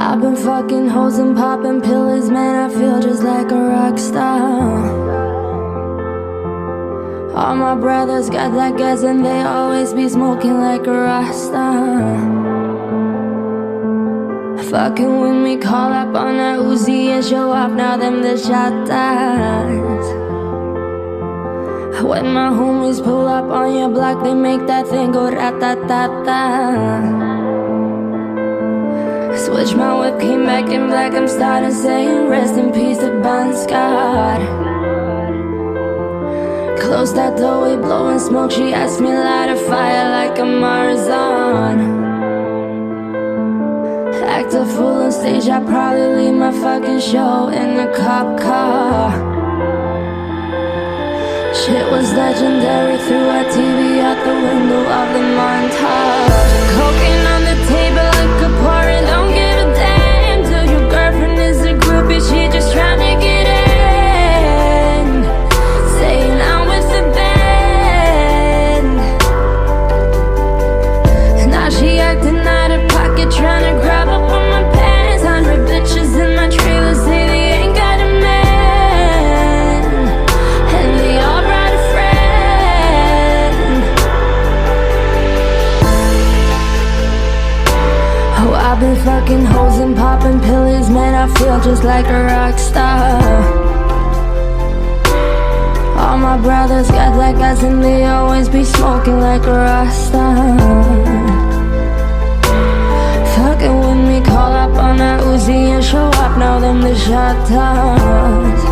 I've been fucking hoes and popping pills, man, I feel just like a rock star. All my brothers got that gas and they always be smoking like a rasta. Fucking with me, call up on that Uzi and show up, now them the shot dies. When my homies pull up on your block, they make that thing go rat-ta-ta-ta. Switch my whip, came back in black, I'm starting saying rest in peace to Bon Scott. Close that door, we blowing smoke, she asked me light a fire like a Marzon. Act a fool on stage, I probably leave my fucking show in a cop car. Shit was legendary, threw our TV out the window of the montage. Cocaine on the table, liquor pouring, don't give a damn. Till your girlfriend is a groupie, she just trying to get in. Saying I'm with the band. Now she acting out of pocket, trying to grab up on my pants. 100 bitches in my trailer say they ain't got a man, and they all brought a friend. Oh, I've been fucking hoes and popping pills, man, I feel just like a rock star. All my brothers got that gas and they always be smoking like a rasta. Fucking with me, call up on that Uzi and show up, now them the shot toss.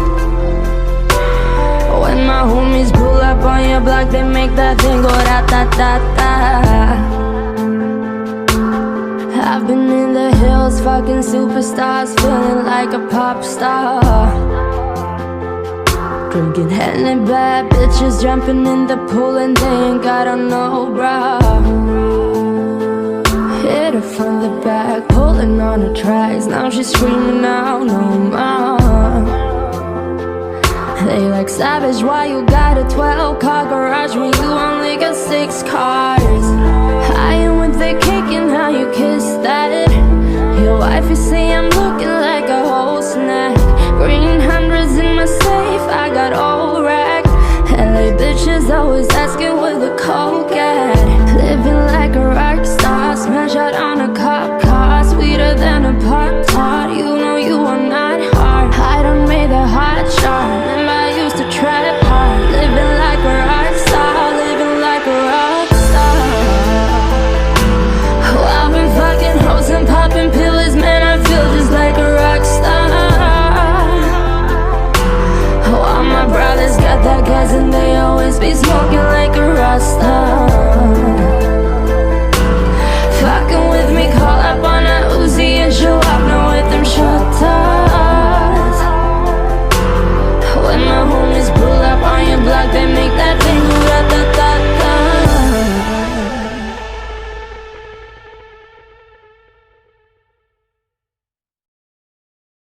When my homies pull up on your block, they make that thing go rat-ta-ta-ta. I've been in the hills, fucking superstars, feeling like a pop star. Drinking Henny, bad bitches jumping in the pool and they ain't got on no bra. Hit her from the back, pulling on her tracks, now she's screaming out no more. They like, savage, why you got a 12-car garage when you only got 6 cars? I am with the cake and how you kiss that. Your wife, you say I'm looking like a whole snack. Green hundreds in my safe, I got all rack. LA bitches always asking where the coke at. Living like a rock star, smash out on a cop car, sweeter than a Pop-Tart. You know you are not hard, I done made the hot shot. Remember I used to trap hard, living like a rock star, living like a rock star. Oh, I've been fucking hoes and popping pills, man, I feel just like a rock star. Oh, all my brothers got that gas and they always be smoking like a rasta.